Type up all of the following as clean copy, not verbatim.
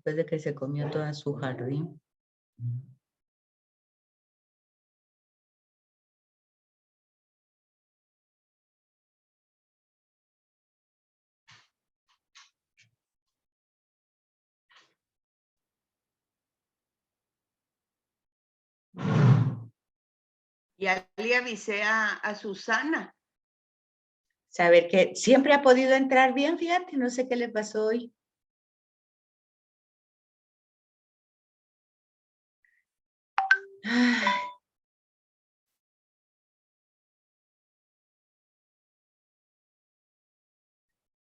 después de que se comió toda su jardín. Ya le avisé a Susana. Saber que siempre ha podido entrar bien, fíjate, no sé qué le pasó hoy. Ay.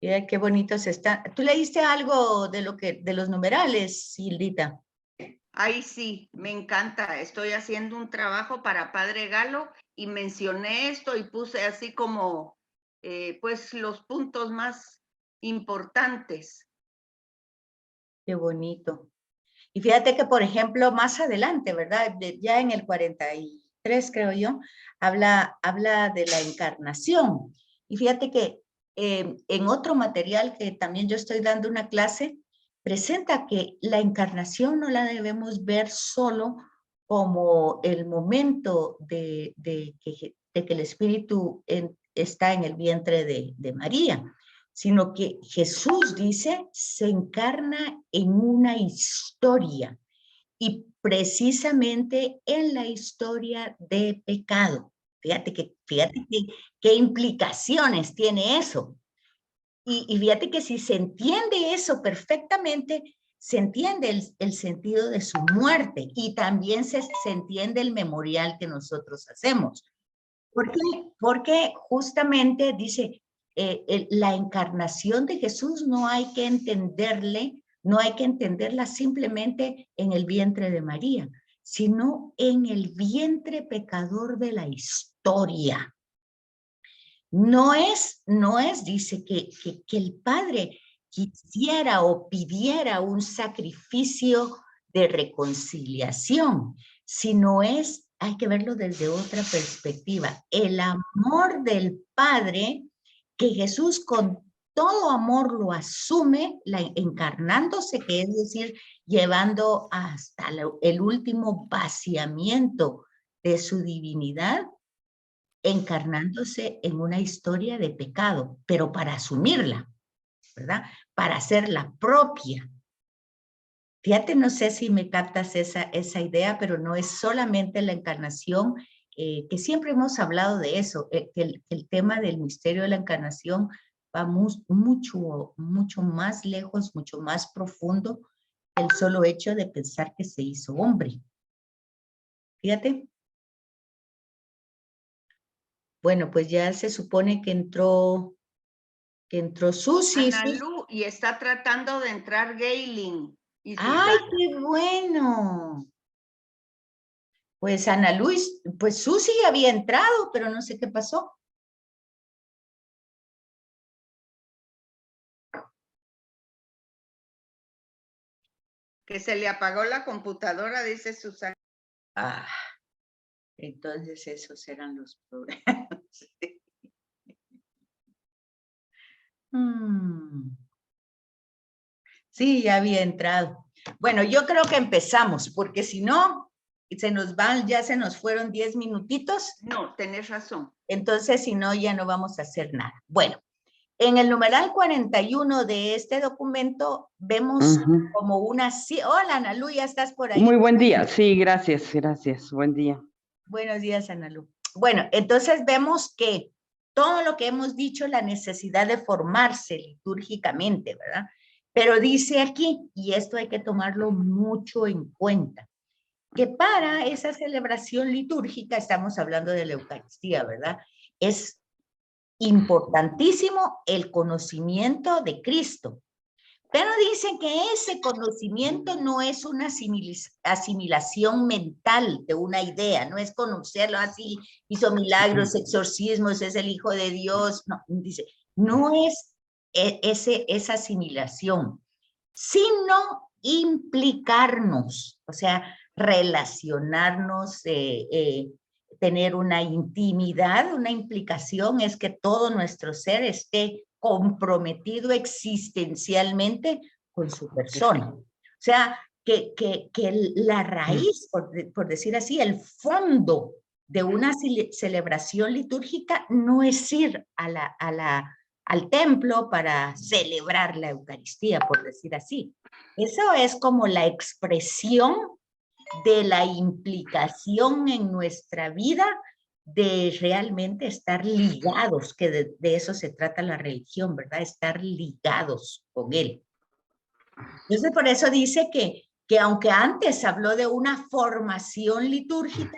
Mira qué bonitos están. ¿Tú leíste algo de los numerales, Hildita? Ay, sí, me encanta. Estoy haciendo un trabajo para Padre Galo y mencioné esto y puse así como, pues, los puntos más importantes. Qué bonito. Y fíjate que, por ejemplo, más adelante, ¿verdad? Ya en el 43, creo yo, habla de la encarnación. Y fíjate que en otro material que también yo estoy dando una clase, presenta que la encarnación no la debemos ver solo como el momento de que el Espíritu está en el vientre de María, sino que Jesús dice, se encarna en una historia y precisamente en la historia de pecado. Fíjate qué implicaciones tiene eso. Y fíjate que si se entiende eso perfectamente, se entiende el sentido de su muerte y también se entiende el memorial que nosotros hacemos. ¿Por qué? Porque justamente dice, la encarnación de Jesús no hay que entenderla simplemente en el vientre de María, sino en el vientre pecador de la historia. No es, dice, que el Padre quisiera o pidiera un sacrificio de reconciliación, sino es, hay que verlo desde otra perspectiva, el amor del Padre que Jesús con todo amor lo asume, encarnándose, que es decir, llevando hasta el último vaciamiento de su divinidad, encarnándose en una historia de pecado, pero para asumirla, ¿verdad? Para hacerla propia. Fíjate, no sé si me captas esa idea, pero no es solamente la encarnación, que siempre hemos hablado de eso, que el tema del misterio de la encarnación va mucho más lejos, mucho más profundo, el solo hecho de pensar que se hizo hombre. Fíjate. Bueno, pues ya se supone que entró Susi. Analu, y está tratando de entrar Gaylin. ¡Ay, qué bueno! Pues Ana Luis, pues Susi había entrado, pero no sé qué pasó. Que se le apagó la computadora, dice Susana. Ah, entonces esos eran los problemas. Sí, ya había entrado. Bueno, yo creo que empezamos, porque si no, ya se nos fueron 10 minutitos. No, tenés razón. Entonces, si no, ya no vamos a hacer nada. Bueno, en el numeral 41 de este documento vemos como una... Hola, Analu, ¿ya estás por ahí? Muy buen día, sí, gracias, buen día. Buenos días, Analu. Bueno, entonces vemos que todo lo que hemos dicho, la necesidad de formarse litúrgicamente, ¿verdad? Pero dice aquí, y esto hay que tomarlo mucho en cuenta, que para esa celebración litúrgica, estamos hablando de la Eucaristía, ¿verdad? Es importantísimo el conocimiento de Cristo. Pero dicen que ese conocimiento no es una asimilación mental de una idea, no es conocerlo así, hizo milagros, exorcismos, es el Hijo de Dios, no, dice, no es esa asimilación, sino implicarnos, o sea, relacionarnos, tener una intimidad, una implicación, es que todo nuestro ser esté comprometido existencialmente con su persona. O sea, que la raíz, por decir así, el fondo de una celebración litúrgica no es ir al templo para celebrar la Eucaristía, por decir así. Eso es como la expresión de la implicación en nuestra vida de realmente estar ligados, que de eso se trata la religión, ¿verdad? Estar ligados con Él. Entonces, por eso dice que aunque antes habló de una formación litúrgica,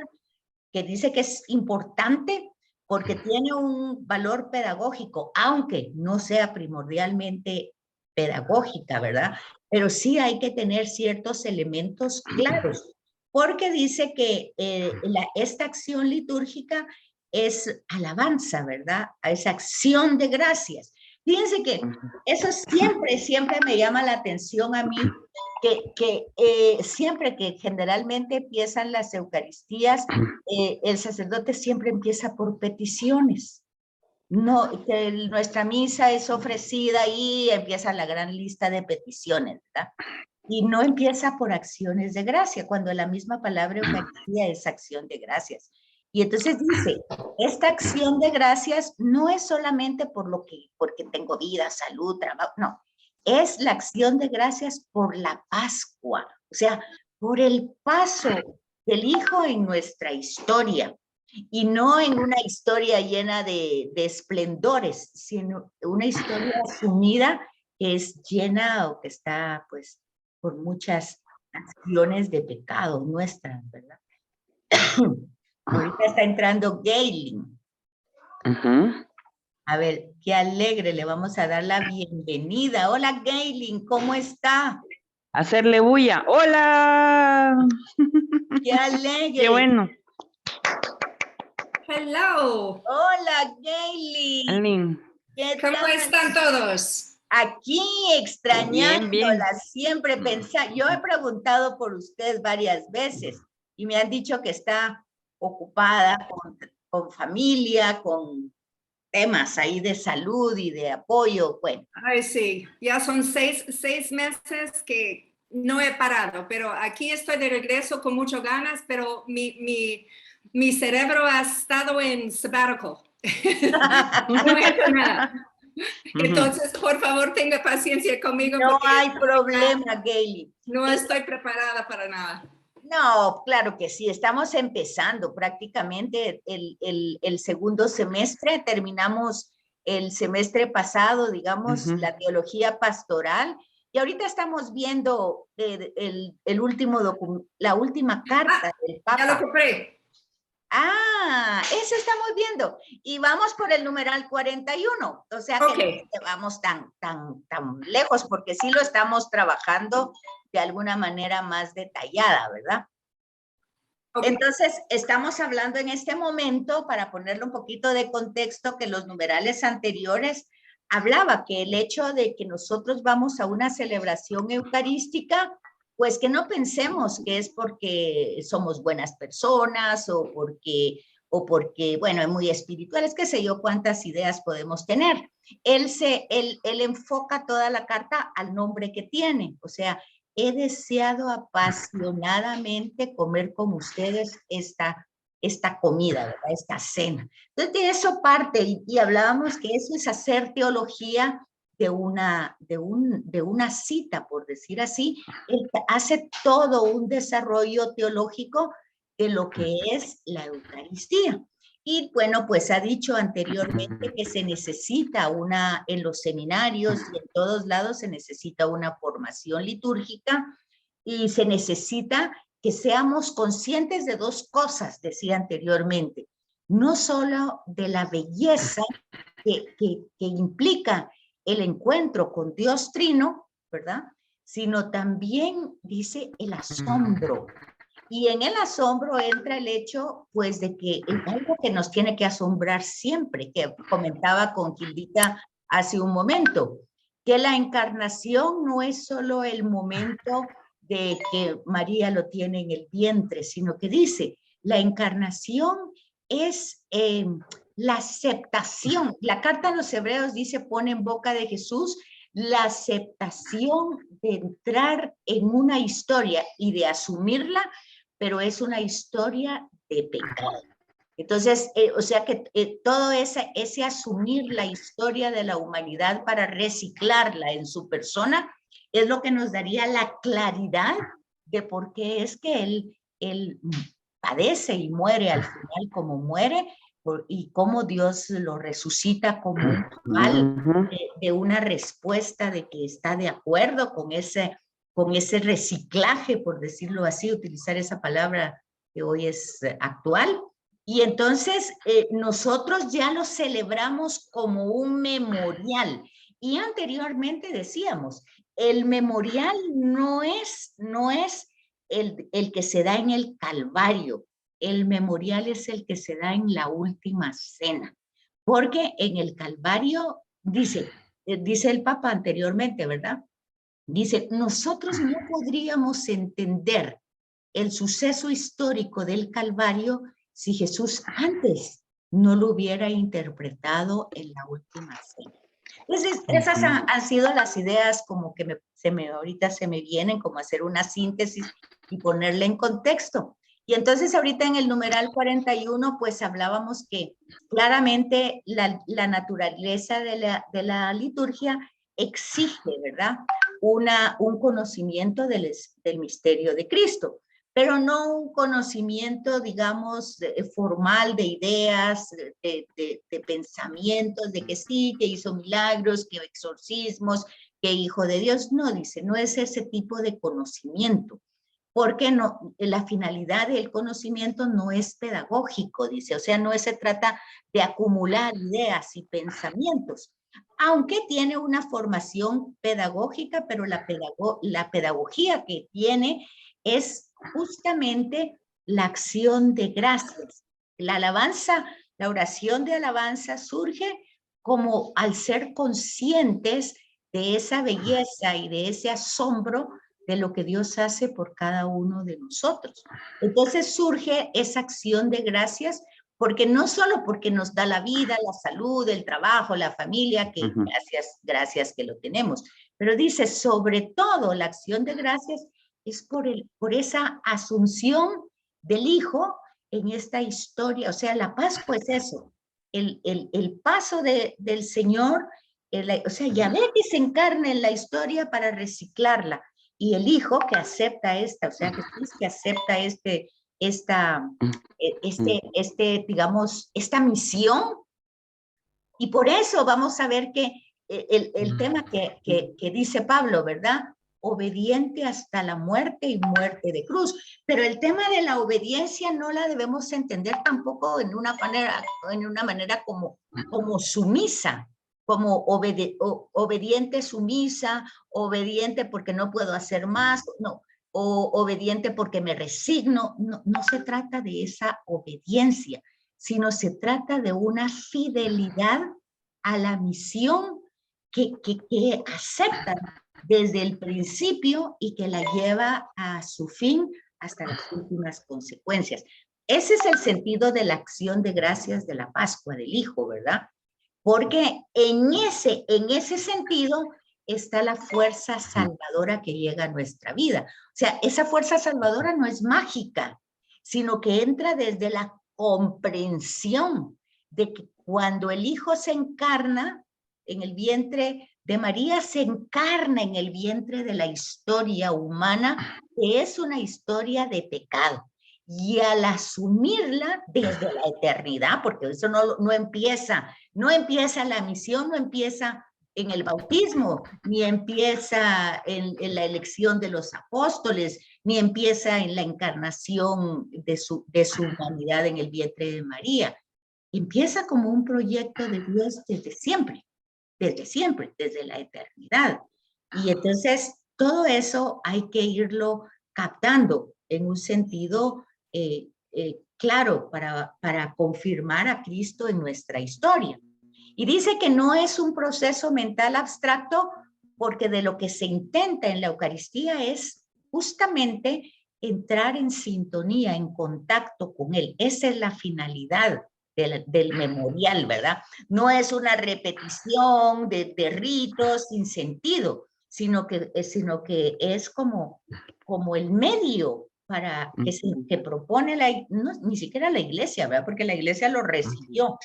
que dice que es importante porque tiene un valor pedagógico, aunque no sea primordialmente pedagógica, ¿verdad? Pero sí hay que tener ciertos elementos claros, porque dice que esta acción litúrgica es alabanza, ¿verdad? Es acción de gracias. Fíjense que eso siempre me llama la atención a mí, que siempre que generalmente empiezan las Eucaristías, el sacerdote siempre empieza por peticiones. No, que nuestra misa es ofrecida y empieza la gran lista de peticiones, ¿verdad? Y no empieza por acciones de gracia, cuando la misma palabra Eucaristía es acción de gracias. Y entonces dice, esta acción de gracias no es solamente porque tengo vida, salud, trabajo, no. Es la acción de gracias por la Pascua, o sea, por el paso del Hijo en nuestra historia. Y no en una historia llena de esplendores, sino una historia sumida que es llena o que está, pues, por muchas acciones de pecado nuestras, ¿verdad? Ahorita está entrando Gaylin. A ver, qué alegre, le vamos a dar la bienvenida. Hola, Gaylin, ¿cómo está? Hacerle bulla. ¡Hola! Qué alegre. ¡Qué bueno! Hello. Hola, Gaylin. Aline. ¿Cómo están todos? Aquí extrañándola, Bien. siempre pensando. Yo he preguntado por usted varias veces y me han dicho que está ocupada con familia, con temas ahí de salud y de apoyo. Bueno. Ay, sí, ya son seis meses que no he parado, pero aquí estoy de regreso con muchas ganas, pero mi cerebro ha estado en sabbatical. No he hecho nada. Entonces, por favor, tenga paciencia conmigo. No hay problema, Gaylin. No estoy preparada para nada. No, claro que sí. Estamos empezando prácticamente el segundo semestre. Terminamos el semestre pasado, digamos, la teología pastoral. Y ahorita estamos viendo la última carta del Papa. Ya lo compré. Ah, eso estamos viendo. Y vamos por el numeral 41. O sea que no vamos tan lejos, porque sí lo estamos trabajando de alguna manera más detallada, ¿verdad? Entonces, estamos hablando en este momento, para ponerle un poquito de contexto, que los numerales anteriores hablaba que el hecho de que nosotros vamos a una celebración eucarística, pues que no pensemos que es porque somos buenas personas o porque bueno, es muy espiritual, es que sé yo cuántas ideas podemos tener. Él enfoca toda la carta al nombre que tiene, o sea, he deseado apasionadamente comer con ustedes esta comida, ¿verdad? Esta cena. Entonces, de eso parte, y hablábamos que eso es hacer teología de una cita, por decir así. Él hace todo un desarrollo teológico de lo que es la Eucaristía. Y bueno, pues ha dicho anteriormente que se necesita en los seminarios y en todos lados se necesita una formación litúrgica y se necesita que seamos conscientes de dos cosas, decía anteriormente. No solo de la belleza que implica el encuentro con Dios Trino, ¿verdad? Sino también, dice, el asombro. Y en el asombro entra el hecho, pues, de que es algo que nos tiene que asombrar siempre, que comentaba con Gildita hace un momento, que la encarnación no es solo el momento de que María lo tiene en el vientre, sino que dice, la encarnación es la aceptación. La carta a los Hebreos dice, pone en boca de Jesús la aceptación entrar en una historia y de asumirla, pero es una historia de pecado. Entonces, o sea que todo ese asumir la historia de la humanidad para reciclarla en su persona es lo que nos daría la claridad de por qué es que él padece y muere al final como muere, y cómo Dios lo resucita como un cabal de una respuesta de que está de acuerdo con ese reciclaje, por decirlo así, utilizar esa palabra que hoy es actual. Y entonces nosotros ya lo celebramos como un memorial. Y anteriormente decíamos, el memorial no es el que se da en el Calvario. El memorial es el que se da en la última cena. Porque en el Calvario, dice el Papa anteriormente, ¿verdad? Dice, nosotros no podríamos entender el suceso histórico del Calvario si Jesús antes no lo hubiera interpretado en la última cena. Entonces, esas han sido las ideas como que ahorita se me vienen, como hacer una síntesis y ponerle en contexto. Y entonces ahorita en el numeral 41, pues hablábamos que claramente la naturaleza de la liturgia exige, ¿verdad? Un conocimiento del misterio de Cristo, pero no un conocimiento, digamos, formal de ideas, de pensamientos, de que sí, que hizo milagros, que exorcismos, que hijo de Dios. No, dice, no es ese tipo de conocimiento, porque no, la finalidad del conocimiento no es pedagógico, dice, o sea, no se trata de acumular ideas y pensamientos, aunque tiene una formación pedagógica, pero la pedagogía que tiene es justamente la acción de gracias. La alabanza, la oración de alabanza surge como al ser conscientes de esa belleza y de ese asombro de lo que Dios hace por cada uno de nosotros. Entonces surge esa acción de gracias, porque no solo porque nos da la vida, la salud, el trabajo, la familia, que gracias que lo tenemos, pero dice, sobre todo la acción de gracias es por esa asunción del Hijo en esta historia. O sea, la Pascua es eso, el paso del Señor, o sea, Yahvé que se encarna en la historia para reciclarla, y el Hijo que acepta o sea, Jesús que acepta digamos, esta misión. Y por eso vamos a ver que el tema que dice Pablo, ¿verdad? Obediente hasta la muerte y muerte de cruz. Pero el tema de la obediencia no la debemos entender tampoco en una manera como sumisa, como obediente sumisa, obediente porque no puedo hacer más, no, o obediente porque me resigno. No, no se trata de esa obediencia, sino se trata de una fidelidad a la misión que aceptan desde el principio y que la lleva a su fin hasta las últimas consecuencias. Ese es el sentido de la acción de gracias de la Pascua del Hijo, ¿verdad? Porque en ese sentido está la fuerza salvadora que llega a nuestra vida. O sea, esa fuerza salvadora no es mágica, sino que entra desde la comprensión de que cuando el Hijo se encarna en el vientre de María, se encarna en el vientre de la historia humana, que es una historia de pecado. Y al asumirla desde la eternidad, porque eso no empieza la misión, no empieza en el bautismo, ni empieza en la elección de los apóstoles, ni empieza en la encarnación de su humanidad en el vientre de María. Empieza como un proyecto de Dios desde siempre, desde la eternidad. Y entonces todo eso hay que irlo captando en un sentido claro para confirmar a Cristo en nuestra historia. Y dice que no es un proceso mental abstracto, porque de lo que se intenta en la Eucaristía es justamente entrar en sintonía, en contacto con Él. Esa es la finalidad del memorial, ¿verdad? No es una repetición de ritos sin sentido, sino que es como el medio para que propone ni siquiera la iglesia, ¿verdad? Porque la iglesia lo recibió.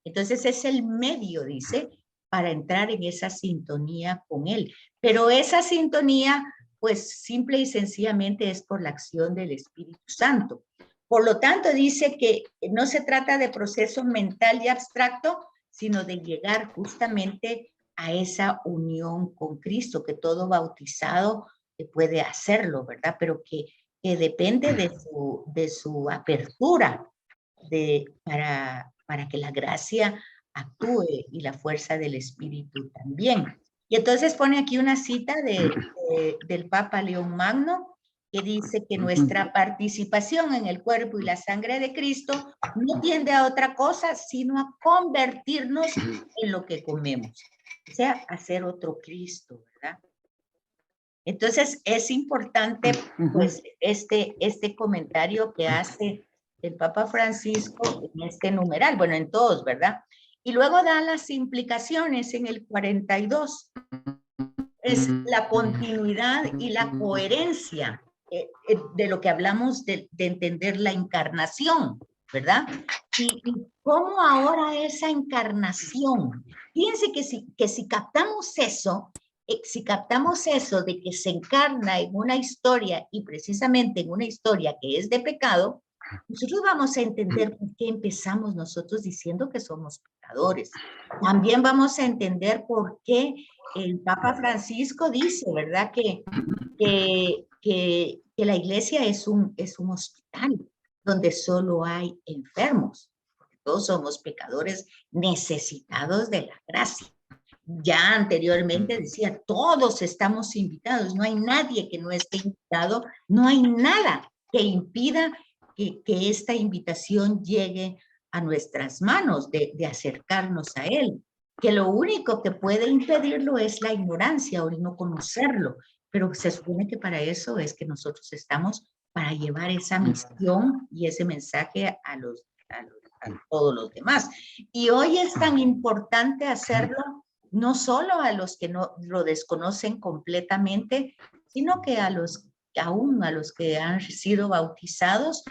Entonces es el medio, dice, para entrar en esa sintonía con él. Pero esa sintonía, pues simple y sencillamente es por la acción del Espíritu Santo. Por lo tanto, dice que no se trata de proceso mental y abstracto, sino de llegar justamente a esa unión con Cristo, que todo bautizado puede hacerlo, ¿verdad? Pero que depende de su apertura para que la gracia actúe y la fuerza del Espíritu también. Y entonces pone aquí una cita del Papa León Magno, que dice que nuestra participación en el cuerpo y la sangre de Cristo no tiende a otra cosa, sino a convertirnos en lo que comemos. O sea, a ser otro Cristo, ¿verdad? Entonces, es importante, pues, este comentario que hace el Papa Francisco en este numeral, bueno, en todos, ¿verdad? Y luego da las implicaciones en el 42. Es la continuidad y la coherencia de lo que hablamos de entender la encarnación, ¿verdad? Y cómo ahora esa encarnación, fíjense que si captamos eso, de que se encarna en una historia y precisamente en una historia que es de pecado, nosotros vamos a entender por qué empezamos nosotros diciendo que somos pecadores. También vamos a entender por qué el Papa Francisco dice, ¿verdad? Que la iglesia es un hospital donde solo hay enfermos. Porque todos somos pecadores necesitados de la gracia. Ya anteriormente decía, todos estamos invitados, no hay nadie que no esté invitado, no hay nada que impida que esta invitación llegue a nuestras manos, de acercarnos a Él, que lo único que puede impedirlo es la ignorancia o el no conocerlo, pero se supone que para eso es que nosotros estamos, para llevar esa misión y ese mensaje a todos los demás. Y hoy es tan importante hacerlo no solo a los que no lo desconocen completamente, sino que aún a los que han sido bautizados,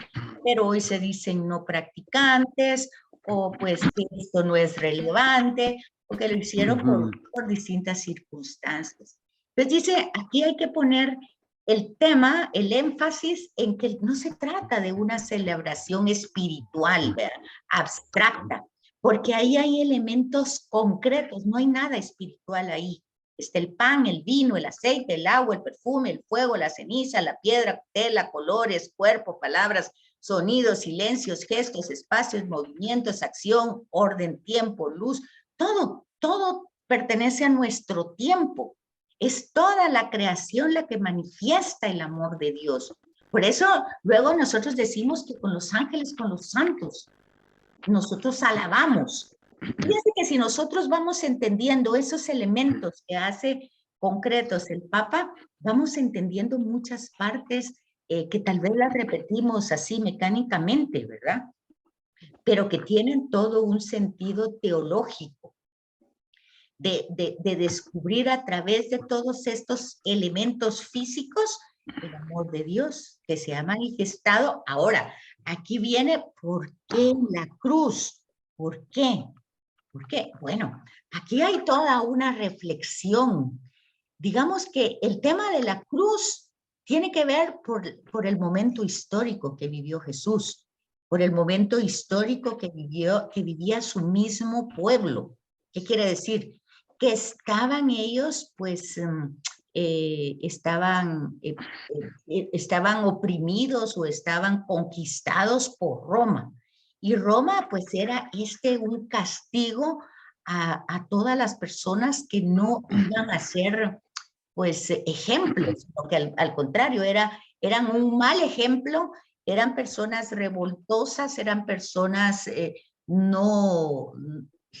pero hoy se dicen no practicantes, o pues que esto no es relevante, o que lo hicieron por distintas circunstancias. Entonces dice, aquí hay que poner el tema, el énfasis en que no se trata de una celebración espiritual, ¿verdad? Abstracta, porque ahí hay elementos concretos, no hay nada espiritual ahí. Está el pan, el vino, el aceite, el agua, el perfume, el fuego, la ceniza, la piedra, tela, colores, cuerpo, palabras, sonidos, silencios, gestos, espacios, movimientos, acción, orden, tiempo, luz, todo pertenece a nuestro tiempo. Es toda la creación la que manifiesta el amor de Dios. Por eso luego nosotros decimos que con los ángeles, con los santos, nosotros alabamos. Fíjense que si nosotros vamos entendiendo esos elementos que hace concretos el Papa, vamos entendiendo muchas partes que tal vez las repetimos así mecánicamente, ¿verdad? Pero que tienen todo un sentido teológico, de descubrir a través de todos estos elementos físicos el amor de Dios que se ha manifestado. Ahora, aquí viene, ¿por qué la cruz? ¿Por qué? ¿Por qué? Bueno, aquí hay toda una reflexión. Digamos que el tema de la cruz tiene que ver por el momento histórico que vivió Jesús, por el momento histórico que vivía su mismo pueblo. ¿Qué quiere decir? Que estaban ellos, pues, estaban oprimidos o estaban conquistados por Roma. Y Roma, pues, era un castigo a todas las personas que no iban a ser, pues, ejemplos, porque al contrario, eran un mal ejemplo, eran personas revoltosas, eran personas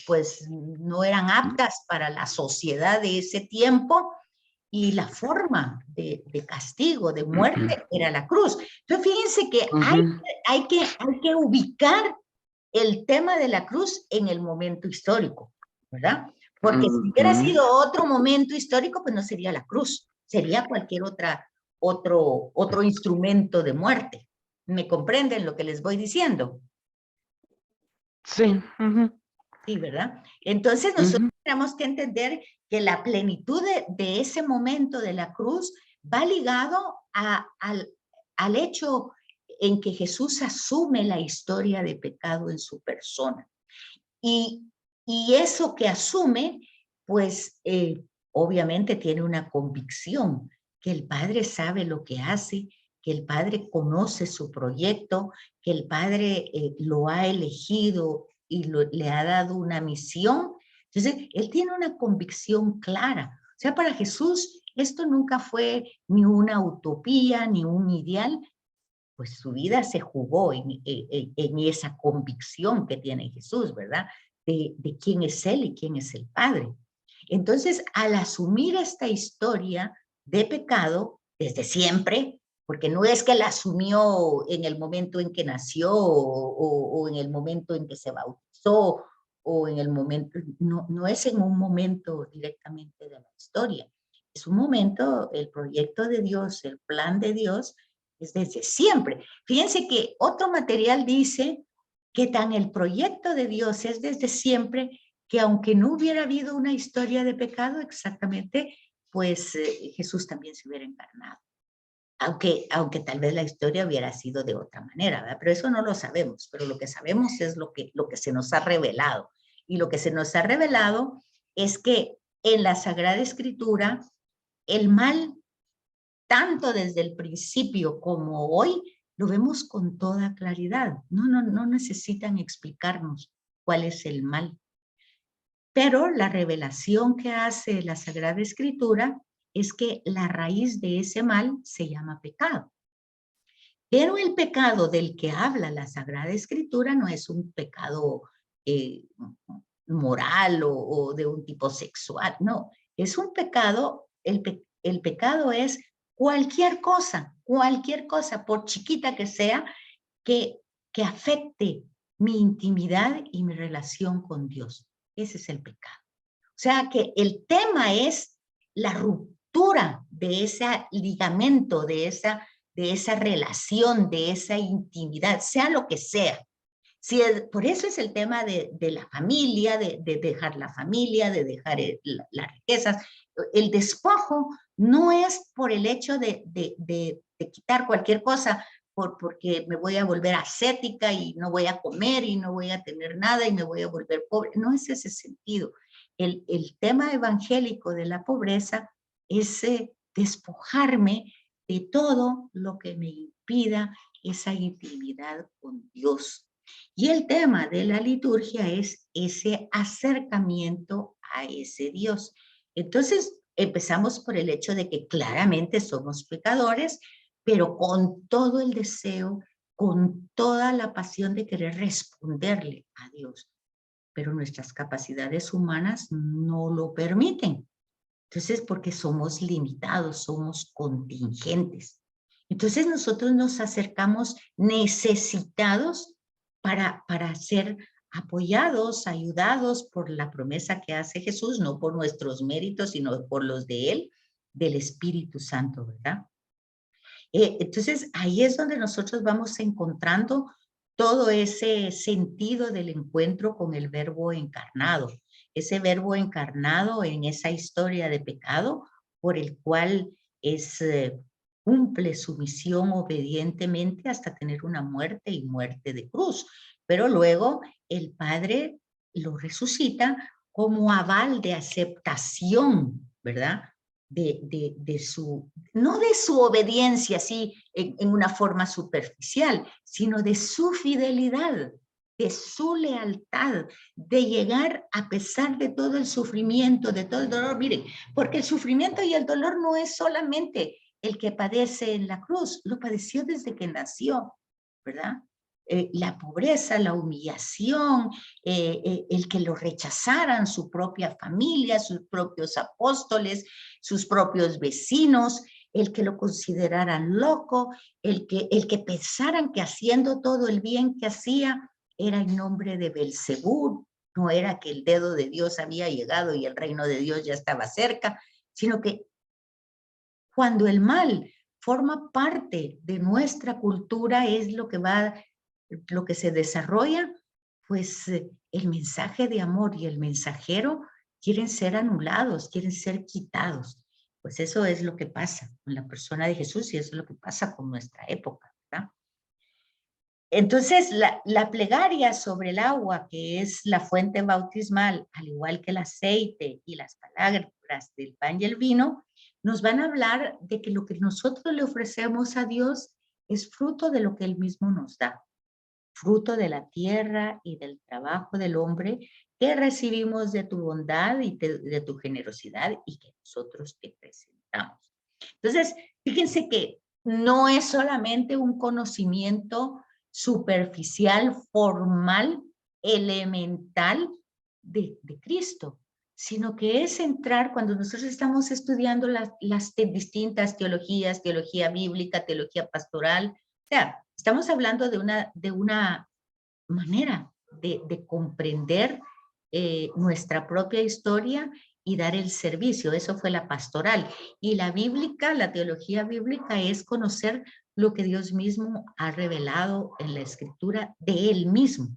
pues no eran aptas para la sociedad de ese tiempo, y la forma de castigo, de muerte, era la cruz. Entonces, fíjense que hay que ubicar el tema de la cruz en el momento histórico, ¿verdad? Porque si hubiera Ujú. sido otro momento histórico, pues no sería la cruz, sería cualquier otro instrumento de muerte. ¿Me comprenden lo que les voy diciendo? Sí. Ujú, Sí, ¿verdad? Entonces nosotros ujú. tenemos que entender que la plenitud de ese momento de la cruz va ligado al hecho en que Jesús asume la historia de pecado en su persona. Y, y eso que asume, pues obviamente tiene una convicción, que el Padre sabe lo que hace, que el Padre conoce su proyecto, que el Padre lo ha elegido y le ha dado una misión. Entonces, él tiene una convicción clara. O sea, para Jesús esto nunca fue ni una utopía, ni un ideal, pues su vida se jugó en esa convicción que tiene Jesús, ¿verdad? De quién es Él y quién es el Padre. Entonces, al asumir esta historia de pecado, desde siempre, porque no es que la asumió en el momento en que nació o en el momento en que se bautizó o en el momento, no, no es en un momento directamente de la historia. Es un momento, el proyecto de Dios, el plan de Dios, es desde siempre. Fíjense que otro material dice que tan el proyecto de Dios es desde siempre que aunque no hubiera habido una historia de pecado exactamente, pues Jesús también se hubiera encarnado. Aunque tal vez la historia hubiera sido de otra manera, ¿verdad? Pero eso no lo sabemos, pero lo que sabemos es lo que se nos ha revelado. Y lo que se nos ha revelado es que en la Sagrada Escritura el mal tanto desde el principio como hoy, lo vemos con toda claridad. No necesitan explicarnos cuál es el mal. Pero la revelación que hace la Sagrada Escritura es que la raíz de ese mal se llama pecado. Pero el pecado del que habla la Sagrada Escritura no es un pecado moral o de un tipo sexual, no. Es un pecado, el pecado es cualquier cosa, por chiquita que sea, que afecte mi intimidad y mi relación con Dios. Ese es el pecado. O sea que el tema es la ruptura de ese ligamento, de esa relación, de esa intimidad, sea lo que sea. Si por eso es el tema de la familia, de dejar la familia, de dejar las riquezas. El despojo no es por el hecho de quitar cualquier cosa, porque me voy a volver ascética y no voy a comer y no voy a tener nada y me voy a volver pobre. No es ese sentido. El tema evangélico de la pobreza es despojarme de todo lo que me impida esa intimidad con Dios. Y el tema de la liturgia es ese acercamiento a ese Dios. Entonces, empezamos por el hecho de que claramente somos pecadores, pero con todo el deseo, con toda la pasión de querer responderle a Dios. Pero nuestras capacidades humanas no lo permiten. Entonces, porque somos limitados, somos contingentes. Entonces, nosotros nos acercamos necesitados para ser apoyados, ayudados por la promesa que hace Jesús, no por nuestros méritos, sino por los de Él, del Espíritu Santo, ¿verdad? Entonces, ahí es donde nosotros vamos encontrando todo ese sentido del encuentro con el Verbo encarnado, ese Verbo encarnado en esa historia de pecado por el cual cumple su misión obedientemente hasta tener una muerte y muerte de cruz. Pero luego el Padre lo resucita como aval de aceptación, ¿verdad? No de su obediencia así en una forma superficial, sino de su fidelidad, de su lealtad, de llegar a pesar de todo el sufrimiento, de todo el dolor. Miren, porque el sufrimiento y el dolor no es solamente el que padece en la cruz, lo padeció desde que nació, ¿verdad? La pobreza, la humillación, el que lo rechazaran su propia familia, sus propios apóstoles, sus propios vecinos, el que lo consideraran loco, el que pensaran que haciendo todo el bien que hacía era en nombre de Belcebú, No era que el dedo de Dios había llegado y el reino de Dios ya estaba cerca, sino que cuando el mal forma parte de nuestra cultura, es lo que se desarrolla, pues el mensaje de amor y el mensajero quieren ser anulados, quieren ser quitados. Pues eso es lo que pasa con la persona de Jesús y eso es lo que pasa con nuestra época, ¿verdad? Entonces, la plegaria sobre el agua, que es la fuente bautismal, al igual que el aceite y las palabras del pan y el vino, nos van a hablar de que lo que nosotros le ofrecemos a Dios es fruto de lo que Él mismo nos da, fruto de la tierra y del trabajo del hombre que recibimos de tu bondad y de tu generosidad y que nosotros te presentamos. Entonces, fíjense que no es solamente un conocimiento superficial, formal, elemental de Cristo, sino que es entrar cuando nosotros estamos estudiando las distintas teologías, teología bíblica, teología pastoral. O sea, estamos hablando de una manera de comprender nuestra propia historia y dar el servicio. Eso fue la pastoral. Y la bíblica, la teología bíblica, es conocer lo que Dios mismo ha revelado en la escritura de Él mismo.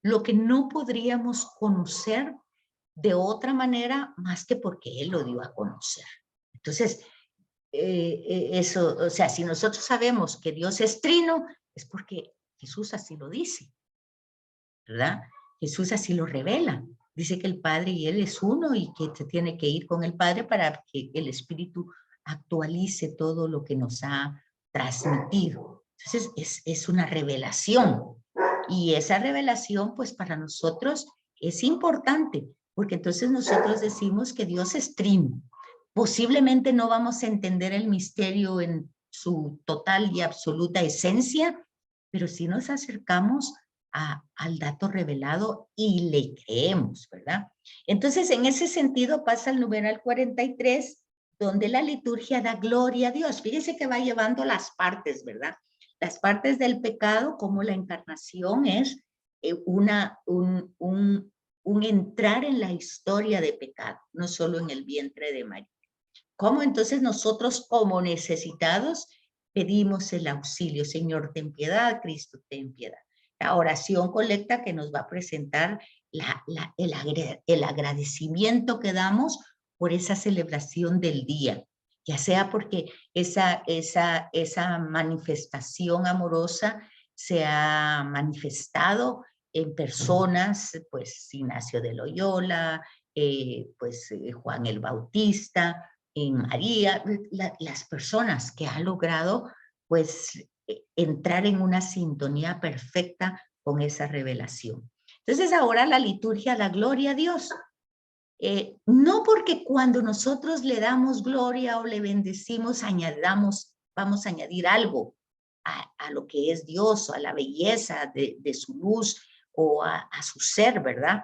Lo que no podríamos conocer de otra manera más que porque Él lo dio a conocer. Entonces, eso, o sea, si nosotros sabemos que Dios es trino, es porque Jesús así lo dice, ¿verdad? Jesús así lo revela. Dice que el Padre y Él es uno y que se tiene que ir con el Padre para que el Espíritu actualice todo lo que nos ha transmitido. Entonces, es una revelación. Y esa revelación, pues para nosotros es importante, porque entonces nosotros decimos que Dios es trino. Posiblemente no vamos a entender el misterio en su total y absoluta esencia, pero sí nos acercamos al dato revelado y le creemos, ¿verdad? Entonces, en ese sentido pasa el numeral 43, donde la liturgia da gloria a Dios. Fíjese que va llevando las partes, ¿verdad? Las partes del pecado, como la encarnación es un entrar en la historia de pecado, no solo en el vientre de María. ¿Cómo entonces nosotros como necesitados pedimos el auxilio? Señor, ten piedad, Cristo, ten piedad. La oración colecta que nos va a presentar el agradecimiento que damos por esa celebración del día, ya sea porque esa manifestación amorosa se ha manifestado en personas, pues Ignacio de Loyola, Juan el Bautista, en María, las personas que han logrado pues entrar en una sintonía perfecta con esa revelación. Entonces ahora la liturgia da gloria a Dios. No porque cuando nosotros le damos gloria o le bendecimos, vamos a añadir algo a lo que es Dios, o a la belleza de su luz o a su ser, ¿verdad?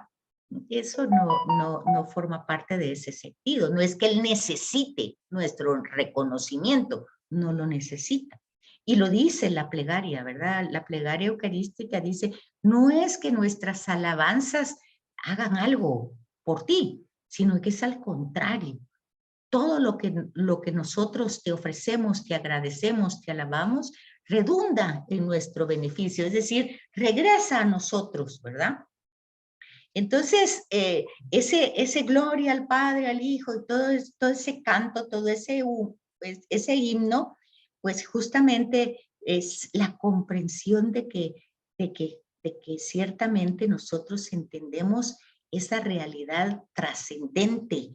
Eso no forma parte de ese sentido. No es que Él necesite nuestro reconocimiento, no lo necesita. Y lo dice la plegaria, ¿verdad? La plegaria eucarística dice, no es que nuestras alabanzas hagan algo por ti, sino que es al contrario. Todo lo que nosotros te ofrecemos, te agradecemos, te alabamos, redunda en nuestro beneficio, es decir, regresa a nosotros, ¿verdad? Entonces, ese gloria al Padre, al Hijo, y todo ese canto, todo ese himno, pues justamente es la comprensión de que ciertamente nosotros entendemos esa realidad trascendente,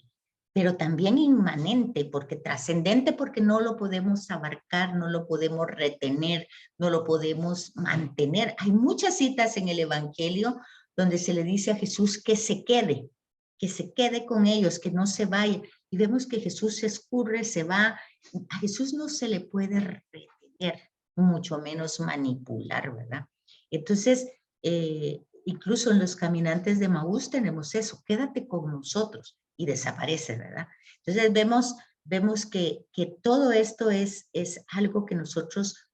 pero también inmanente, porque trascendente porque no lo podemos abarcar, no lo podemos retener, no lo podemos mantener. Hay muchas citas en el Evangelio donde se le dice a Jesús que se quede con ellos, que no se vaya. Y vemos que Jesús se escurre, se va. A Jesús no se le puede retener, mucho menos manipular, ¿verdad? Entonces, incluso en los caminantes de Maús tenemos eso, quédate con nosotros, y desaparece, ¿verdad? Entonces vemos que todo esto es algo que nosotros,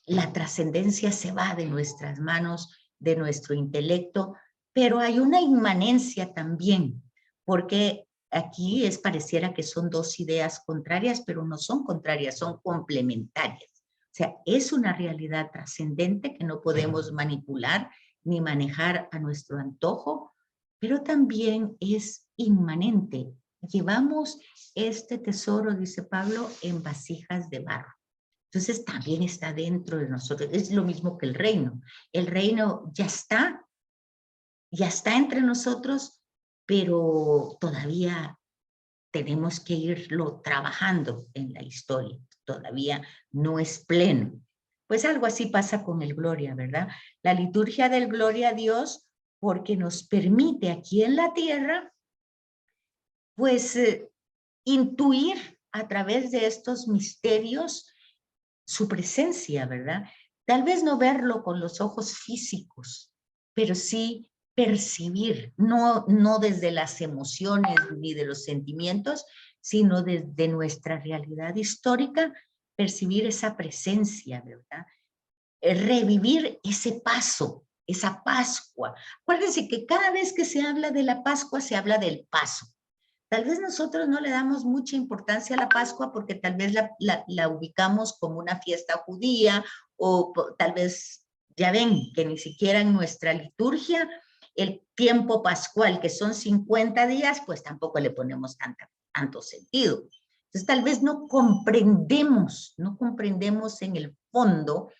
la trascendencia se va de nuestras manos, de nuestro intelecto, pero hay una inmanencia también, porque aquí pareciera que son dos ideas contrarias, pero no son contrarias, son complementarias. O sea, es una realidad trascendente que no podemos manipular ni manejar a nuestro antojo, pero también es inmanente. Llevamos este tesoro, dice Pablo, en vasijas de barro. Entonces también está dentro de nosotros. Es lo mismo que el reino. El reino ya está entre nosotros, pero todavía tenemos que irlo trabajando en la historia. Todavía no es pleno. Pues algo así pasa con el Gloria, ¿verdad? La liturgia del Gloria a Dios, porque nos permite aquí en la tierra, pues intuir a través de estos misterios su presencia, ¿verdad? Tal vez no verlo con los ojos físicos, pero sí percibir, no desde las emociones ni de los sentimientos, sino desde nuestra realidad histórica, percibir esa presencia, ¿verdad? Revivir ese paso, esa Pascua. Acuérdense que cada vez que se habla de la Pascua, se habla del paso. Tal vez nosotros no le damos mucha importancia a la Pascua porque tal vez la ubicamos como una fiesta judía o tal vez, ya ven, que ni siquiera en nuestra liturgia el tiempo pascual, que son 50 días, pues tampoco le ponemos tanto sentido. Entonces tal vez no comprendemos en el fondo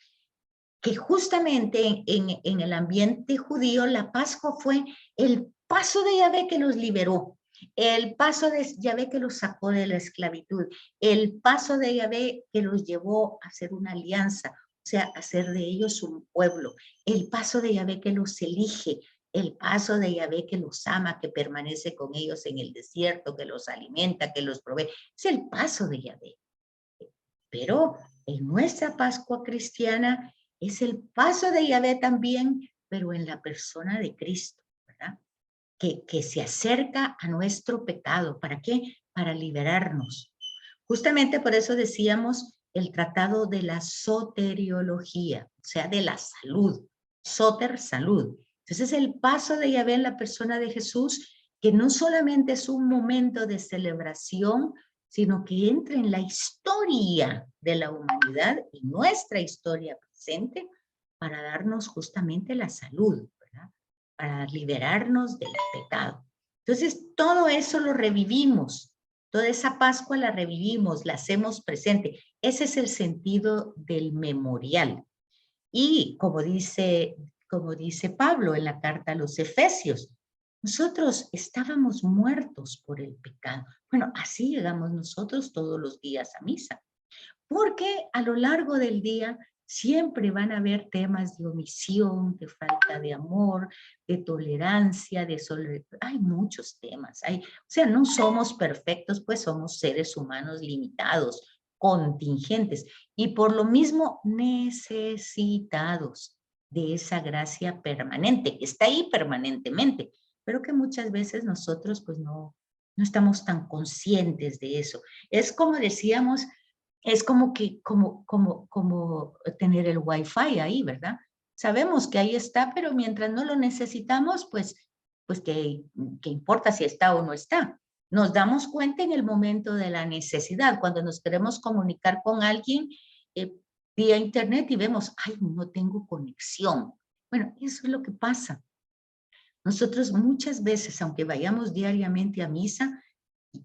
que justamente en el ambiente judío la Pascua fue el paso de Yahvé que los liberó, el paso de Yahvé que los sacó de la esclavitud, el paso de Yahvé que los llevó a hacer una alianza, o sea, a hacer de ellos un pueblo, el paso de Yahvé que los elige, el paso de Yahvé que los ama, que permanece con ellos en el desierto, que los alimenta, que los provee, es el paso de Yahvé. Pero en nuestra Pascua cristiana es el paso de Yahvé también, pero en la persona de Cristo, ¿verdad? Que se acerca a nuestro pecado. ¿Para qué? Para liberarnos. Justamente por eso decíamos el tratado de la soteriología, o sea, de la salud. Soter, salud. Entonces el paso de Yahvé en la persona de Jesús, que no solamente es un momento de celebración, sino que entra en la historia de la humanidad y nuestra historia presente para darnos justamente la salud, ¿verdad? Para liberarnos del pecado. Entonces, todo eso lo revivimos, toda esa Pascua la revivimos, la hacemos presente. Ese es el sentido del memorial. Y como dice Pablo en la carta a los Efesios, nosotros estábamos muertos por el pecado. Bueno, así llegamos nosotros todos los días a misa, porque a lo largo del día siempre van a haber temas de omisión, de falta de amor, de tolerancia, de solidaridad. Hay muchos temas. O sea, no somos perfectos, pues somos seres humanos limitados, contingentes, y por lo mismo necesitados de esa gracia permanente, que está ahí permanentemente, pero que muchas veces nosotros pues no estamos tan conscientes de eso. Es como decíamos, es como tener el Wi-Fi ahí, ¿verdad? Sabemos que ahí está, pero mientras no lo necesitamos, pues ¿qué importa si está o no está? Nos damos cuenta en el momento de la necesidad, cuando nos queremos comunicar con alguien vía internet y vemos, ay, no tengo conexión. Bueno, eso es lo que pasa. Nosotros muchas veces, aunque vayamos diariamente a misa,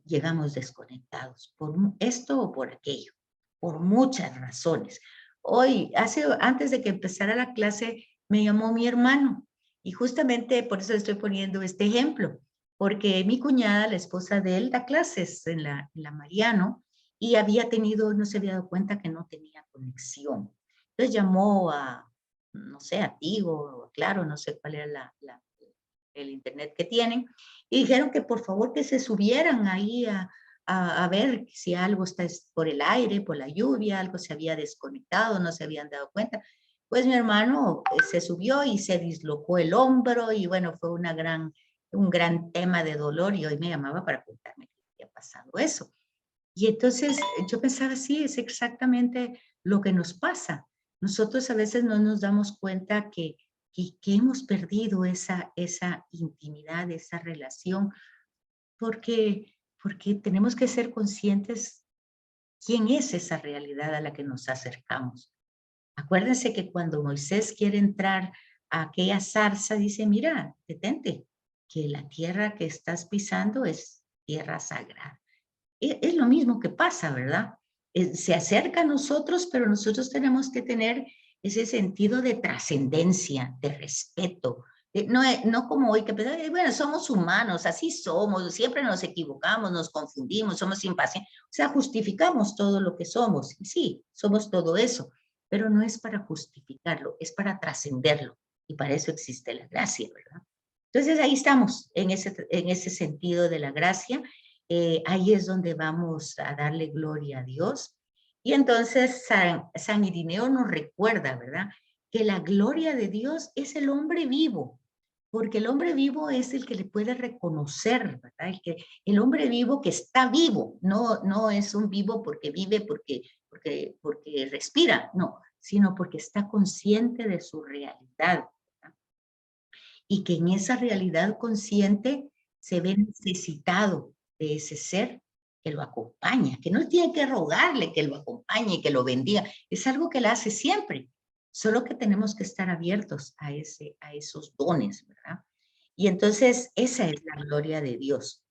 llegamos desconectados por esto o por aquello, por muchas razones. Hoy, antes de que empezara la clase, me llamó mi hermano y justamente por eso estoy poniendo este ejemplo, porque mi cuñada, la esposa de él, da clases en la Mariano y no se había dado cuenta que no tenía conexión. Entonces llamó no sé, a Tigo, claro, no sé cuál era el internet que tienen, y dijeron que por favor que se subieran ahí a ver si algo está por el aire, por la lluvia, algo se había desconectado, no se habían dado cuenta. Pues mi hermano se subió y se dislocó el hombro y bueno, fue un gran tema de dolor y hoy me llamaba para contarme que había pasado eso. Y entonces yo pensaba, sí, es exactamente lo que nos pasa. Nosotros a veces no nos damos cuenta que que hemos perdido esa intimidad, esa relación, porque tenemos que ser conscientes quién es esa realidad a la que nos acercamos. Acuérdense que cuando Moisés quiere entrar a aquella zarza, dice, mira, detente, que la tierra que estás pisando es tierra sagrada. Es lo mismo que pasa, ¿verdad? Se acerca a nosotros, pero nosotros tenemos que tener ese sentido de trascendencia, de respeto. No como hoy que bueno, somos humanos, así somos, siempre nos equivocamos, nos confundimos, somos impacientes. O sea, justificamos todo lo que somos. Y sí, somos todo eso, pero no es para justificarlo, es para trascenderlo. Y para eso existe la gracia, ¿verdad? Entonces ahí estamos, en ese sentido de la gracia. Ahí es donde vamos a darle gloria a Dios. Y entonces San Irineo nos recuerda, ¿verdad? Que la gloria de Dios es el hombre vivo, porque el hombre vivo es el que le puede reconocer, ¿verdad? El hombre vivo que está vivo, no es un vivo porque vive, porque respira, no, sino porque está consciente de su realidad, ¿verdad? Y que en esa realidad consciente se ve necesitado de ese ser que lo acompaña, que no tiene que rogarle que lo acompañe, que lo bendiga, es algo que él hace siempre, solo que tenemos que estar abiertos a esos dones, ¿verdad? Y entonces esa es la gloria de Dios.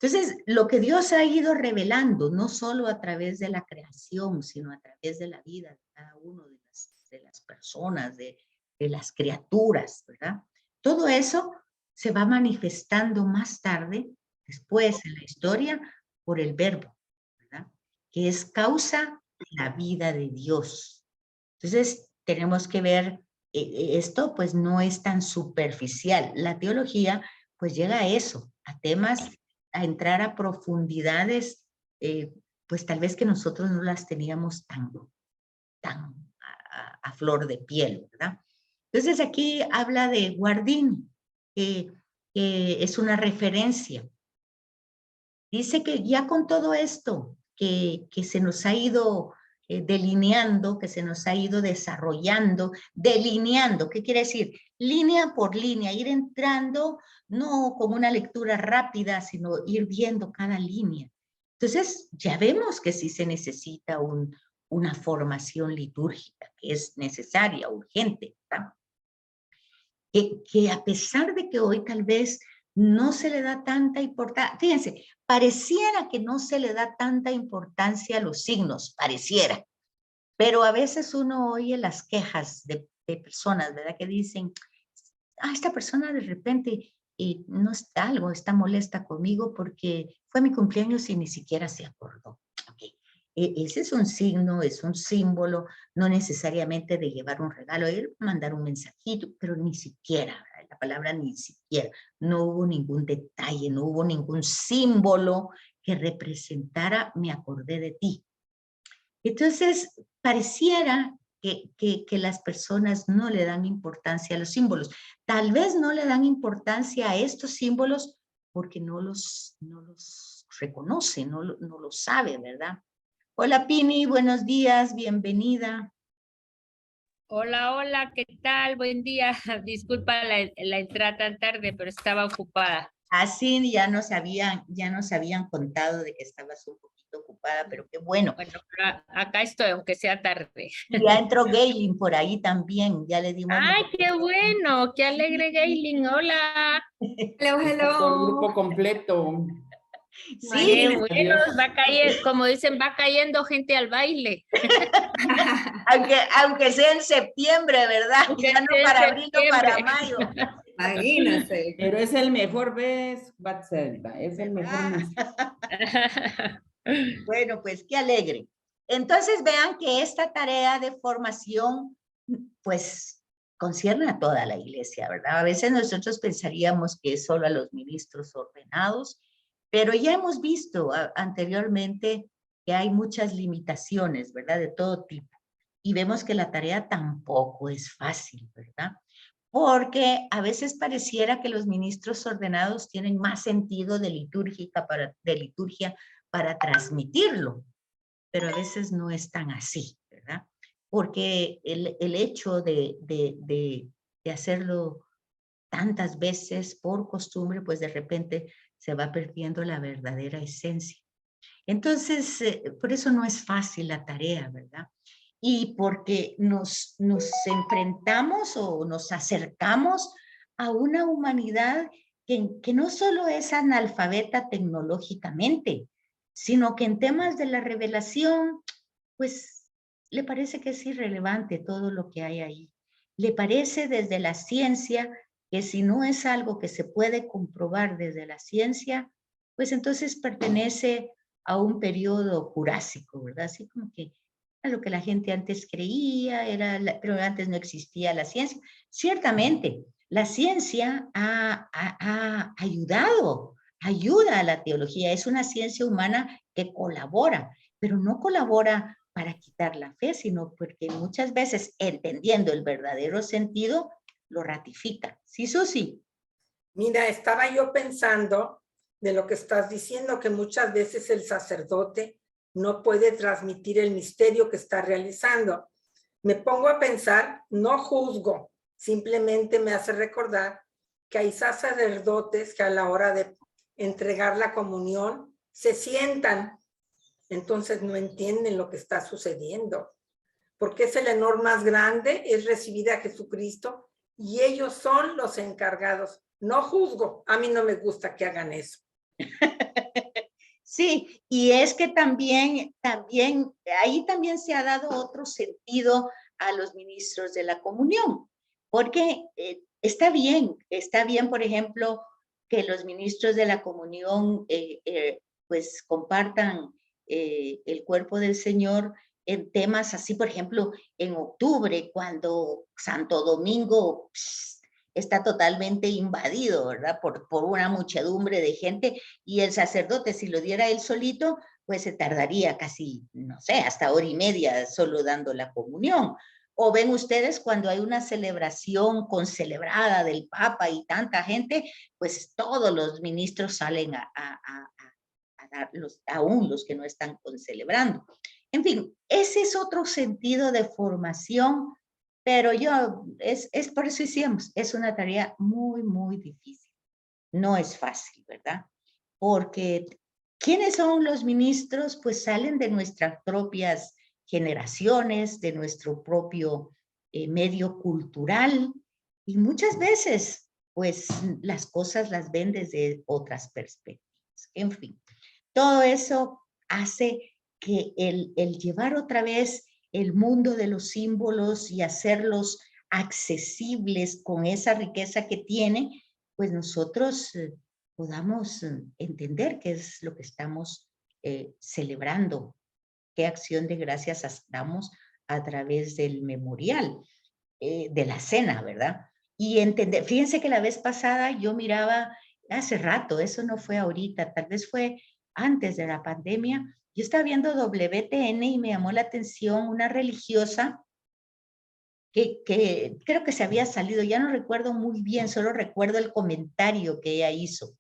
Entonces, lo que Dios ha ido revelando, no solo a través de la creación, sino a través de la vida de cada uno de las personas, de las criaturas, ¿verdad? Todo eso se va manifestando más tarde, después en la historia, por el verbo, ¿verdad? Que es causa de la vida de Dios. Entonces, tenemos que ver, esto pues no es tan superficial. La teología pues llega a eso, a temas, a entrar a profundidades, pues tal vez que nosotros no las teníamos tan a flor de piel, ¿verdad? Entonces aquí habla de Guardini, que es una referencia. Dice que ya con todo esto que se nos ha ido delineando, que se nos ha ido desarrollando, delineando, ¿qué quiere decir? Línea por línea, ir entrando, no como una lectura rápida, sino ir viendo cada línea. Entonces, ya vemos que sí se necesita una formación litúrgica, que es necesaria, urgente, ¿verdad? Que a pesar de que hoy tal vez no se le da tanta importancia, fíjense, pareciera que no se le da tanta importancia a los signos, pareciera, pero a veces uno oye las quejas de personas, ¿verdad? Que dicen, esta persona de repente no está algo, está molesta conmigo porque fue mi cumpleaños y ni siquiera se acordó. Okay. Ese es un signo, es un símbolo, no necesariamente de llevar un regalo, mandar un mensajito, pero ni siquiera, ¿verdad? La palabra ni siquiera, no hubo ningún detalle, no hubo ningún símbolo que representara me acordé de ti. Entonces, pareciera que las personas no le dan importancia a los símbolos. Tal vez no le dan importancia a estos símbolos porque no los reconoce, no los sabe, ¿verdad? Hola Pini, buenos días, bienvenida. Hola, hola, ¿qué tal? Buen día. Disculpa la entrada tan tarde, pero estaba ocupada. Así ya nos habían contado de que estabas un poquito ocupada, pero qué bueno. Bueno, acá estoy, aunque sea tarde. Ya entró Gaylin por ahí también, ya le dimos. ¡Ay, qué bueno! ¡Qué alegre, Gaylin! ¡Hola! Hello, El hello. grupo completo. Sí, ¡Qué bueno! Adiós. Va cayendo, como dicen, va cayendo gente al baile. aunque sea en septiembre, ¿verdad? Aunque Ya no sea en para abril, no para septiembre. mayo. Imagínense. Pero es el mejor mes, Batselva, es el mejor mes. Bueno, pues qué alegre. Entonces vean que esta tarea de formación, pues, concierne a toda la iglesia, ¿verdad? A veces nosotros pensaríamos que es solo a los ministros ordenados, pero ya hemos visto anteriormente que hay muchas limitaciones, ¿verdad? De todo tipo. Y vemos que la tarea tampoco es fácil, ¿verdad? Porque a veces pareciera que los ministros ordenados tienen más sentido de liturgia para transmitirlo, pero a veces no es tan así, ¿verdad? Porque el hecho de de hacerlo tantas veces por costumbre, pues de repente se va perdiendo la verdadera esencia. Entonces, por eso no es fácil la tarea, ¿verdad? Y porque nos enfrentamos o nos acercamos a una humanidad que no solo es analfabeta tecnológicamente, sino que en temas de la revelación, pues le parece que es irrelevante todo lo que hay ahí. Le parece desde la ciencia que si no es algo que se puede comprobar desde la ciencia, pues entonces pertenece a un periodo jurásico, ¿verdad? Así como que a lo que la gente antes creía, pero antes no existía la ciencia. Ciertamente, la ciencia ha ayudado, ayuda a la teología. Es una ciencia humana que colabora, pero no colabora para quitar la fe, sino porque muchas veces, entendiendo el verdadero sentido, lo ratifica. ¿Sí, Susi? Mira, estaba yo pensando de lo que estás diciendo, que muchas veces el sacerdote no puede transmitir el misterio que está realizando. Me pongo a pensar, no juzgo, simplemente me hace recordar que hay sacerdotes que a la hora de entregar la comunión se sientan, entonces no entienden lo que está sucediendo, porque es el honor más grande, es recibir a Jesucristo y ellos son los encargados. No juzgo, a mí no me gusta que hagan eso. Sí, y es que también, ahí también se ha dado otro sentido a los ministros de la comunión, porque está bien, por ejemplo, que los ministros de la comunión pues compartan el cuerpo del Señor en temas así, por ejemplo, en octubre, cuando Santo Domingo está totalmente invadido, ¿verdad? Por una muchedumbre de gente, y el sacerdote, si lo diera él solito, pues se tardaría casi, no sé, hasta hora y media solo dando la comunión. O ven ustedes cuando hay una celebración concelebrada del Papa y tanta gente, pues todos los ministros salen a darlos, aún los que no están concelebrando. En fin, ese es otro sentido de formación, pero es por eso hicimos, es una tarea muy, muy difícil. No es fácil, ¿verdad? Porque ¿quiénes son los ministros? Pues salen de nuestras propias generaciones, de nuestro propio medio cultural, y muchas veces, pues las cosas las ven desde otras perspectivas. En fin, todo eso hace que el llevar otra vez el mundo de los símbolos y hacerlos accesibles con esa riqueza que tiene, pues nosotros podamos entender qué es lo que estamos celebrando, qué acción de gracias damos a través del memorial, de la cena, ¿verdad? Y entender, fíjense que la vez pasada yo miraba, hace rato, eso no fue ahorita, tal vez fue antes de la pandemia, yo estaba viendo WTN y me llamó la atención una religiosa que creo que se había salido, ya no recuerdo muy bien, solo recuerdo el comentario que ella hizo,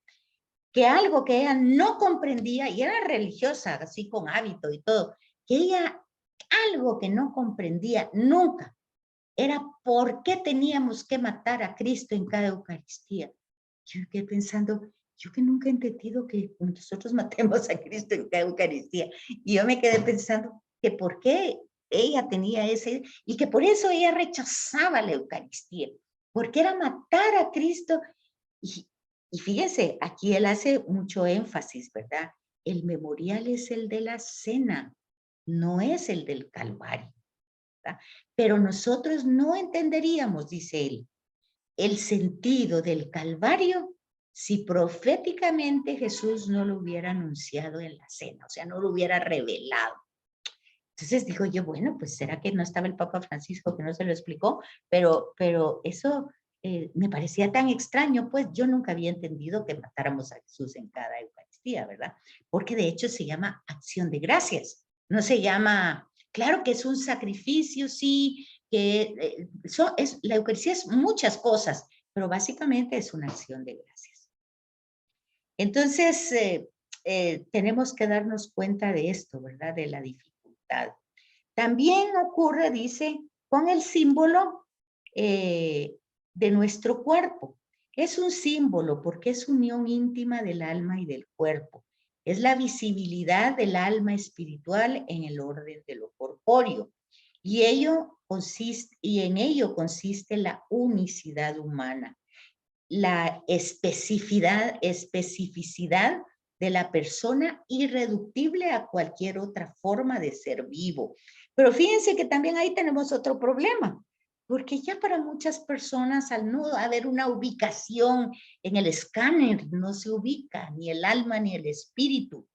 que algo que ella no comprendía, y era religiosa, así con hábito y todo, que ella, algo que no comprendía nunca, era por qué teníamos que matar a Cristo en cada Eucaristía. Yo quedé pensando, yo que nunca he entendido que nosotros matemos a Cristo en cada Eucaristía. Y yo me quedé pensando que por qué ella tenía ese, y que por eso ella rechazaba la Eucaristía, porque era matar a Cristo. Y fíjense, aquí él hace mucho énfasis, ¿verdad? El memorial es el de la cena, no es el del Calvario, ¿verdad? Pero nosotros no entenderíamos, dice él, el sentido del Calvario si proféticamente Jesús no lo hubiera anunciado en la cena, o sea, no lo hubiera revelado. Entonces digo yo, bueno, pues será que no estaba el Papa Francisco que no se lo explicó, pero eso me parecía tan extraño, pues yo nunca había entendido que matáramos a Jesús en cada Eucaristía, ¿verdad? Porque de hecho se llama acción de gracias, no se llama, claro que es un sacrificio, sí, que la Eucaristía es muchas cosas, pero básicamente es una acción de gracias. Entonces, tenemos que darnos cuenta de esto, ¿verdad? De la dificultad. También ocurre, dice, con el símbolo de nuestro cuerpo. Es un símbolo porque es unión íntima del alma y del cuerpo. Es la visibilidad del alma espiritual en el orden de lo corpóreo. Y en ello consiste la unicidad humana, la especificidad de la persona irreductible a cualquier otra forma de ser vivo. Pero fíjense que también ahí tenemos otro problema, porque ya para muchas personas, al no haber una ubicación en el escáner, no se ubica ni el alma ni el espíritu,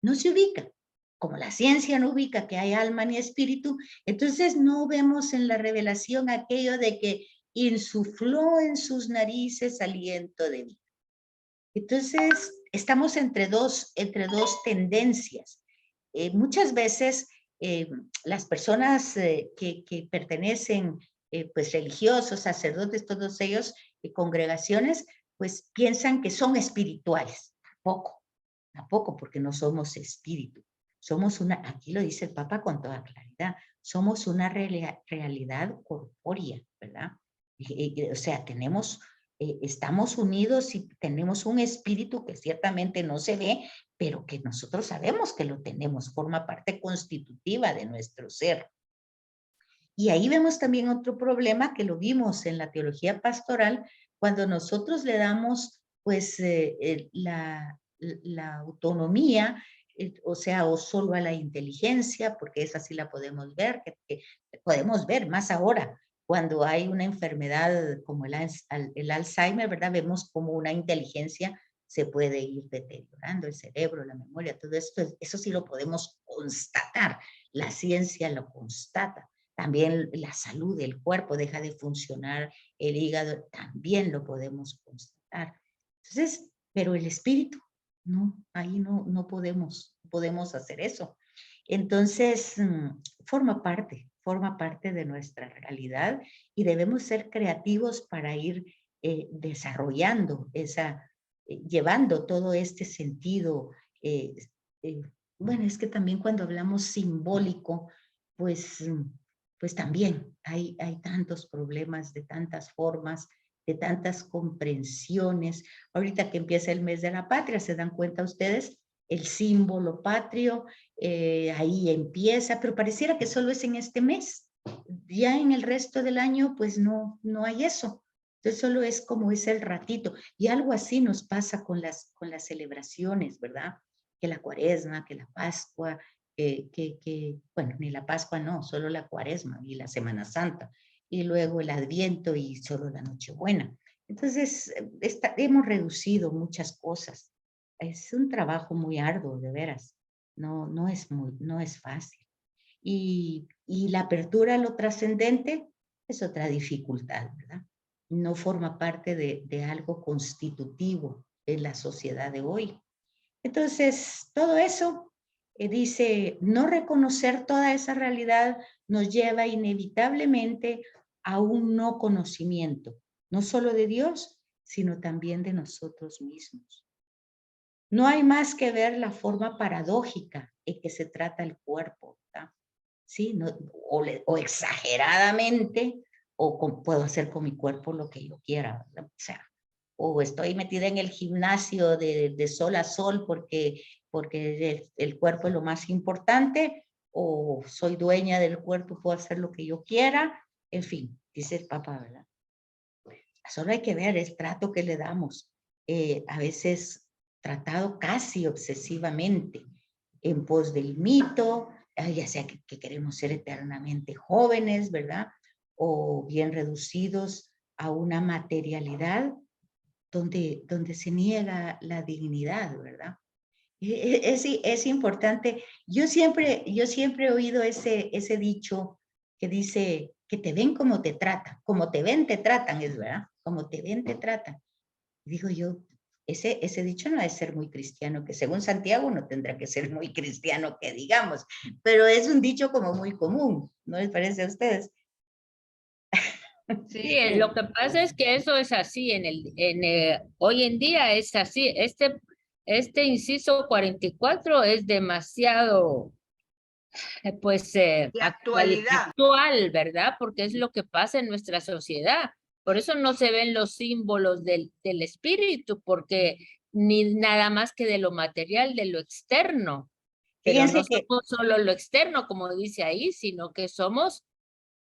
no se ubica. Como la ciencia no ubica que hay alma ni espíritu, entonces no vemos en la revelación aquello de que insufló en sus narices aliento de vida. Entonces, estamos entre dos tendencias. Muchas veces las personas que pertenecen, pues religiosos, sacerdotes, todos ellos, congregaciones, pues piensan que son espirituales. Tampoco, porque no somos espíritu. Somos aquí lo dice el Papa con toda claridad, somos una realidad corpórea, ¿verdad? O sea, estamos unidos y tenemos un espíritu que ciertamente no se ve, pero que nosotros sabemos que lo tenemos, forma parte constitutiva de nuestro ser. Y ahí vemos también otro problema que lo vimos en la teología pastoral, cuando nosotros le damos pues la autonomía, o sea, o solo a la inteligencia, porque esa sí la podemos ver, que podemos ver más ahora, cuando hay una enfermedad como el Alzheimer, ¿verdad? Vemos como una inteligencia se puede ir deteriorando, el cerebro, la memoria, todo esto, eso sí lo podemos constatar, la ciencia lo constata. También la salud del cuerpo deja de funcionar, el hígado también lo podemos constatar. Entonces, pero el espíritu, no, ahí no podemos hacer eso. Entonces, forma parte de nuestra realidad y debemos ser creativos para ir desarrollando llevando todo este sentido. Bueno, es que también cuando hablamos simbólico, pues también hay tantos problemas de tantas formas, de tantas comprensiones. Ahorita que empieza el mes de la patria, ¿se dan cuenta ustedes? El símbolo patrio, ahí empieza, pero pareciera que solo es en este mes. Ya en el resto del año, pues no hay eso. Entonces solo es como es el ratito. Y algo así nos pasa con las celebraciones, ¿verdad? Que la Cuaresma, que la Pascua, bueno, ni la Pascua no, solo la Cuaresma y la Semana Santa. Y luego el Adviento y solo la Nochebuena. Entonces hemos reducido muchas cosas. Es un trabajo muy arduo, de veras. No es fácil. Y la apertura a lo trascendente es otra dificultad, ¿verdad? No forma parte de algo constitutivo en la sociedad de hoy. Entonces, todo eso, dice, no reconocer toda esa realidad nos lleva inevitablemente a un no conocimiento, no solo de Dios, sino también de nosotros mismos. No hay más que ver la forma paradójica en que se trata el cuerpo, ¿verdad? Sí, no, o exageradamente, puedo hacer con mi cuerpo lo que yo quiera, ¿verdad? O sea, o estoy metida en el gimnasio de sol a sol porque el cuerpo es lo más importante, o soy dueña del cuerpo, puedo hacer lo que yo quiera, en fin, dice el Papa, ¿verdad? Solo hay que ver el trato que le damos, a veces tratado casi obsesivamente, en pos del mito, ya sea que queremos ser eternamente jóvenes, ¿verdad? O bien reducidos a una materialidad donde se niega la dignidad, ¿verdad? Es importante. Yo siempre he oído ese dicho que dice que te ven como te tratan, como te ven te tratan, es verdad, como te ven te tratan. Digo yo, ese dicho no es ser muy cristiano, que según Santiago no tendrá que ser muy cristiano, que digamos, pero es un dicho como muy común, ¿no les parece a ustedes? Sí, lo que pasa es que eso es así, hoy en día es así. Este inciso 44 es demasiado, pues, De actualidad. actual, ¿verdad? Porque es lo que pasa en nuestra sociedad. Por eso no se ven los símbolos del espíritu, porque ni nada más que de lo material, de lo externo. Pero Fíjense no que, somos solo lo externo, como dice ahí, sino que somos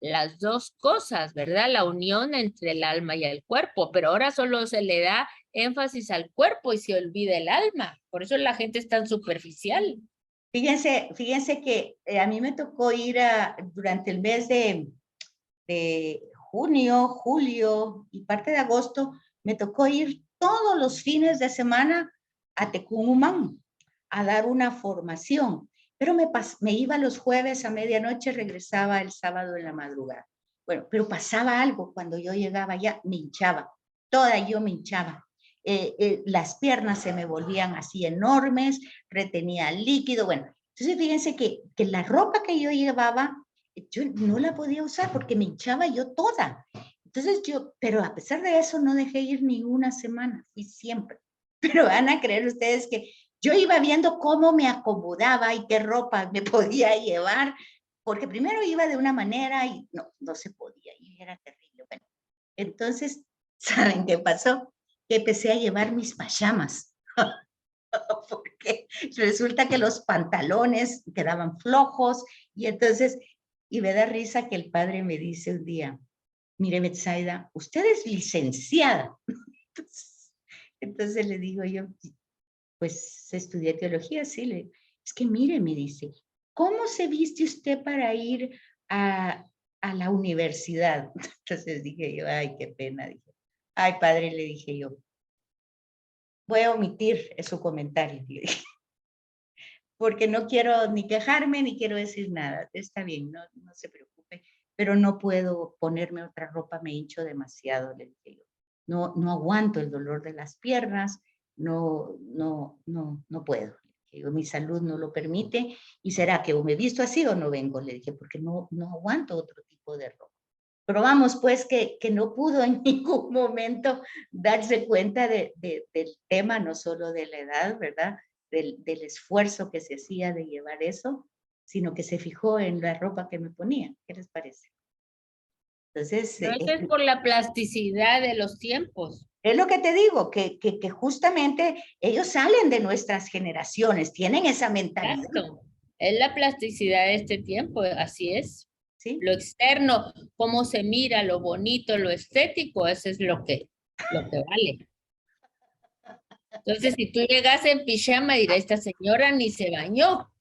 las dos cosas, ¿verdad? La unión entre el alma y el cuerpo, pero ahora solo se le da énfasis al cuerpo y se olvida el alma. Por eso la gente es tan superficial. fíjense que a mí me tocó ir durante el mes de junio, julio y parte de agosto, me tocó ir todos los fines de semana a Tecumumán a dar una formación, pero me iba los jueves a medianoche, regresaba el sábado en la madrugada. Bueno, pero pasaba algo cuando yo llegaba allá, me hinchaba, toda yo me hinchaba. Las piernas se me volvían así enormes, retenía líquido, bueno. Entonces fíjense que la ropa que yo llevaba, yo no la podía usar porque me hinchaba yo toda. Entonces pero a pesar de eso no dejé ir ni una semana, fui siempre. Pero van a creer ustedes que yo iba viendo cómo me acomodaba y qué ropa me podía llevar, porque primero iba de una manera y no se podía, y era terrible. Bueno, entonces, ¿saben qué pasó? Que empecé a llevar mis pajamas. Porque resulta que los pantalones quedaban flojos y entonces, y me da risa que el padre me dice un día, mire Betsaida, usted es licenciada. Entonces le digo yo, pues estudié teología, sí, es que mire, me dice, ¿cómo se viste usted para ir a la universidad? Entonces dije yo, ay, qué pena, dije, ay, padre, le dije yo, voy a omitir su comentario, porque no quiero ni quejarme ni quiero decir nada. Está bien, no se preocupe, pero no puedo ponerme otra ropa, me hincho demasiado, le dije yo. No aguanto el dolor de las piernas, no puedo. Yo, mi salud no lo permite y será que o me visto así o no vengo, le dije, porque no aguanto otro tipo de ropa. Pero vamos, pues que no pudo en ningún momento darse cuenta del tema, no solo de la edad, ¿verdad? Del esfuerzo que se hacía de llevar eso, sino que se fijó en la ropa que me ponía. ¿Qué les parece? Entonces, Pero eso es por la plasticidad de los tiempos. es lo que te digo, que justamente ellos salen de nuestras generaciones, tienen esa mentalidad. Exacto. Es la plasticidad de este tiempo, así es. ¿Sí? Lo externo, cómo se mira, lo bonito, lo estético, eso es lo que vale. Entonces, si tú llegas en pijama, dirá, esta señora ni se bañó.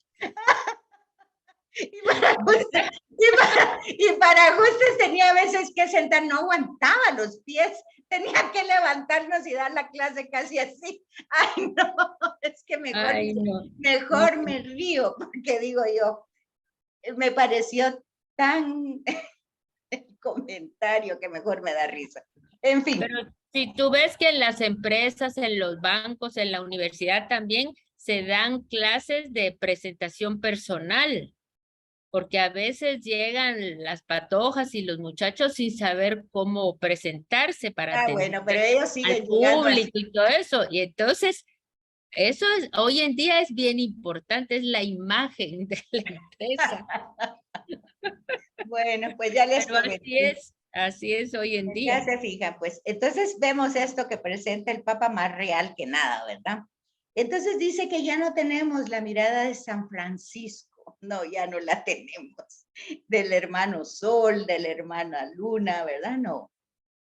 Y para ajustes tenía a veces que sentar, no aguantaba los pies, tenía que levantarnos y dar la clase casi así. Ay, no, es que mejor me río, porque digo yo, me pareció tan el comentario que mejor me da risa. En fin. Pero si tú ves que en las empresas, en los bancos, en la universidad también se dan clases de presentación personal, porque a veces llegan las patojas y los muchachos sin saber cómo presentarse para atender Bueno, pero ellos siguen al público y todo eso. Y entonces, eso es, hoy en día es bien importante, es la imagen de la empresa. Bueno, pues ya les Pero comenté. así es hoy en día. Ya se fijan, pues. Entonces vemos esto que presenta el Papa más real que nada, ¿verdad? Entonces dice que ya no tenemos la mirada de San Francisco. No, ya no la tenemos. Del hermano Sol, de la hermana Luna, ¿verdad? No.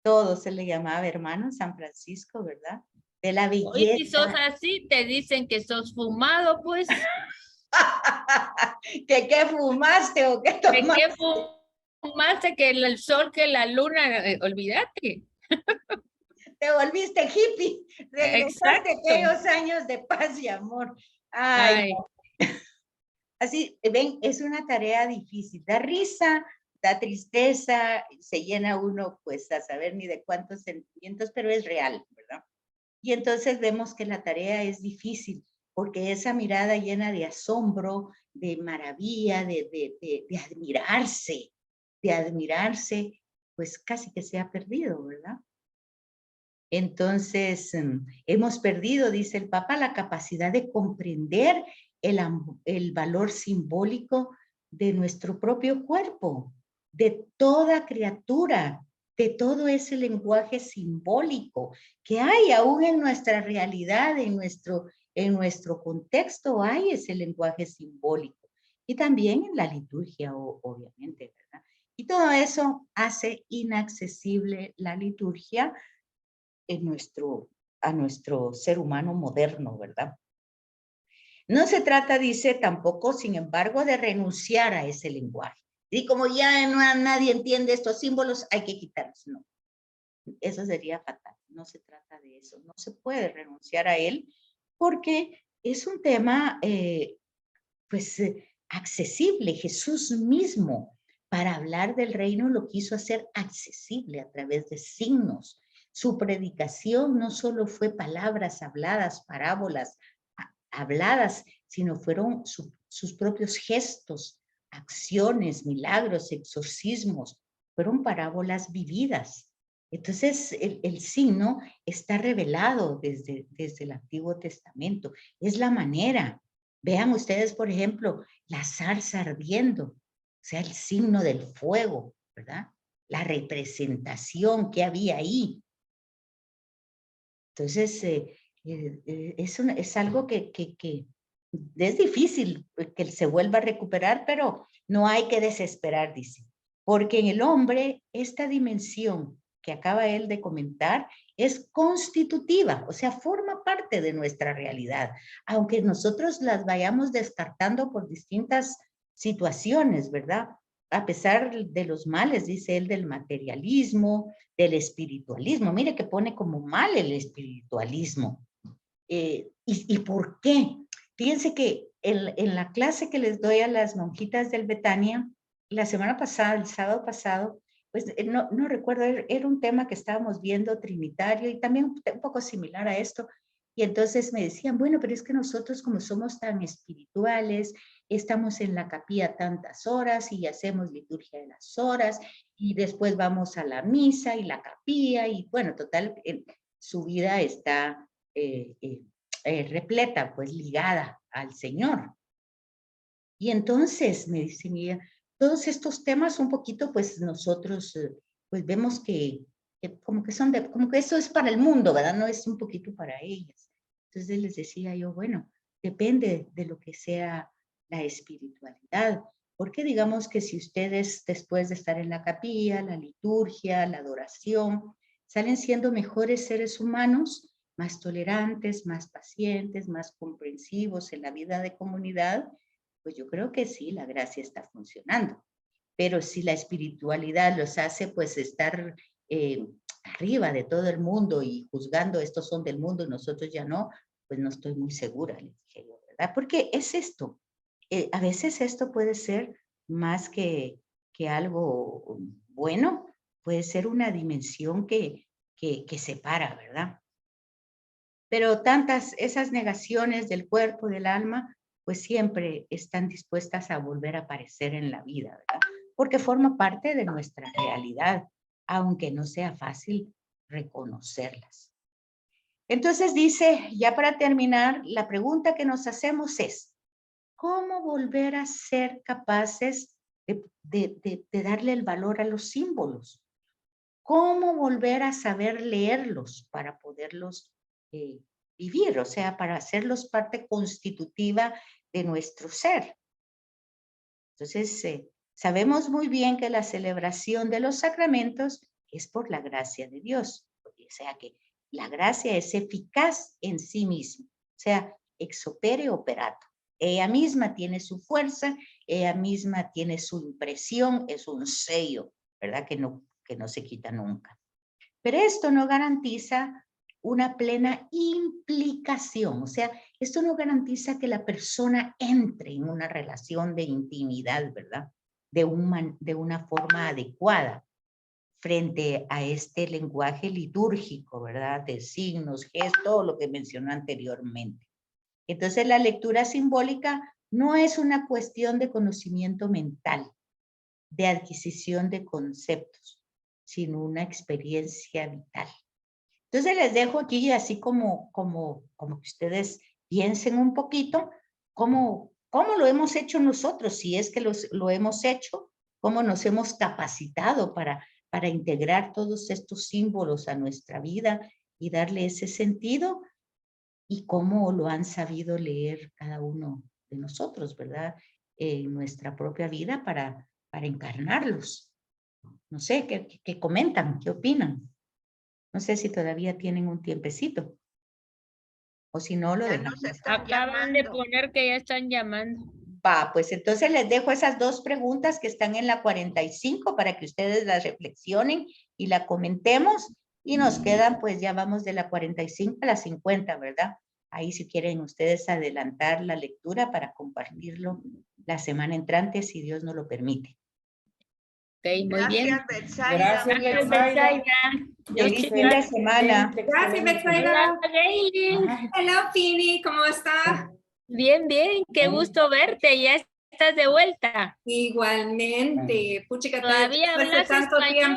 Todo se le llamaba hermano San Francisco, ¿verdad? De la Hoy si sos belleza. así, te dicen que sos fumado, pues. ¿Que qué fumaste o qué ¿De tomaste? qué fumaste? Que el sol, que la luna, olvídate. Te volviste hippie, regresaste a Exacto. aquellos años de paz y amor. Ay, Ay, así, ven, es una tarea difícil, da risa, da tristeza, se llena uno pues a saber ni de cuántos sentimientos, pero es real, ¿verdad? Y entonces vemos que la tarea es difícil, porque esa mirada llena de asombro, de maravilla, de admirarse, pues casi que se ha perdido, ¿verdad? Entonces, hemos perdido, dice el Papa, la capacidad de comprender el valor simbólico de nuestro propio cuerpo, de toda criatura, de todo ese lenguaje simbólico que hay aún en nuestra realidad, en nuestro contexto hay ese lenguaje simbólico. Y también en la liturgia, obviamente, ¿verdad? Y todo eso hace inaccesible la liturgia a nuestro ser humano moderno, ¿verdad? No se trata, dice, tampoco, sin embargo, de renunciar a ese lenguaje. Y como ya nadie entiende estos símbolos, hay que quitarlos. No, eso sería fatal. No se trata de eso. No se puede renunciar a él porque es un tema, accesible. Jesús mismo, para hablar del reino, lo quiso hacer accesible a través de signos. Su predicación no solo fue palabras habladas, parábolas habladas, sino fueron sus propios gestos, acciones, milagros, exorcismos, fueron parábolas vividas. Entonces, el signo está revelado desde el Antiguo Testamento. Es la manera. Vean ustedes, por ejemplo, la zarza ardiendo, o sea, el signo del fuego, ¿verdad? La representación que había ahí. Entonces, es algo que es difícil que se vuelva a recuperar, pero no hay que desesperar, dice. Porque en el hombre, esta dimensión que acaba él de comentar es constitutiva, o sea, forma parte de nuestra realidad, aunque nosotros las vayamos descartando por distintas situaciones, ¿verdad? A pesar de los males, dice él, del materialismo, del espiritualismo. Mire que pone como mal el espiritualismo. ¿Y por qué? Fíjense que en la clase que les doy a las monjitas del Betania, la semana pasada, el sábado pasado, pues no recuerdo, era un tema que estábamos viendo trinitario y también un poco similar a esto. Y entonces me decían, bueno, pero es que nosotros como somos tan espirituales, estamos en la capilla tantas horas y hacemos liturgia de las horas y después vamos a la misa y la capilla y bueno, total, su vida está repleta, pues ligada al Señor. Y entonces me dice, mira, todos estos temas un poquito, pues nosotros, pues vemos que como que son como que eso es para el mundo, ¿verdad? No es un poquito para ellas. Entonces les decía yo, bueno, depende de lo que sea la espiritualidad. Porque digamos que si ustedes después de estar en la capilla, la liturgia, la adoración, salen siendo mejores seres humanos, más tolerantes, más pacientes, más comprensivos en la vida de comunidad, pues yo creo que sí, la gracia está funcionando. Pero si la espiritualidad los hace pues estar arriba de todo el mundo y juzgando estos son del mundo y nosotros ya no, pues no estoy muy segura, les dije yo, ¿verdad? Porque es esto. A veces esto puede ser más que algo bueno, puede ser una dimensión que separa, ¿verdad? Pero esas negaciones del cuerpo, del alma, pues siempre están dispuestas a volver a aparecer en la vida, ¿verdad? Porque forma parte de nuestra realidad, aunque no sea fácil reconocerlas. Entonces dice, ya para terminar, la pregunta que nos hacemos es, ¿cómo volver a ser capaces de darle el valor a los símbolos? ¿Cómo volver a saber leerlos para poderlos vivir? O sea, para hacerlos parte constitutiva de nuestro ser. Entonces, sabemos muy bien que la celebración de los sacramentos es por la gracia de Dios. O sea, que la gracia es eficaz en sí misma. O sea, ex opere operato. Ella misma tiene su fuerza, ella misma tiene su impresión, es un sello, ¿verdad? Que no se quita nunca. Pero esto no garantiza una plena implicación, o sea, esto no garantiza que la persona entre en una relación de intimidad, ¿verdad? De una forma adecuada frente a este lenguaje litúrgico, ¿verdad? De signos, gestos, todo lo que mencioné anteriormente. Entonces, la lectura simbólica no es una cuestión de conocimiento mental, de adquisición de conceptos, sino una experiencia vital. Entonces les dejo aquí así como que ustedes piensen un poquito cómo lo hemos hecho nosotros, si es que lo hemos hecho, cómo nos hemos capacitado para para integrar todos estos símbolos a nuestra vida y darle ese sentido, y cómo lo han sabido leer cada uno de nosotros, ¿verdad? En nuestra propia vida para encarnarlos. No sé, ¿qué comentan? ¿Qué opinan? No sé si todavía tienen un tiempecito. O si no, lo Ya dejamos. nos están Acaban de llamando. poner que ya están llamando. Va, pues entonces les dejo esas dos preguntas que están en la 45 para que ustedes las reflexionen y la comentemos. Y nos quedan, pues ya vamos de la 45 a la 50, ¿verdad? Ahí si quieren ustedes adelantar la lectura para compartirlo la semana entrante, si Dios nos lo permite. Ok, muy bien. Gracias, Betsaida. Gracias, muy Gracias, Betsaida. Betsaida. Feliz fin de semana. Excelente, Gracias, excelente. Betsaida. Hola, Gailin. Ay, Hello, Fini, ¿cómo está? Bien, bien. Qué gusto verte. Ya estás de vuelta. Igualmente. Puchica, ¿Todavía después de hablas tanto español? tiempo.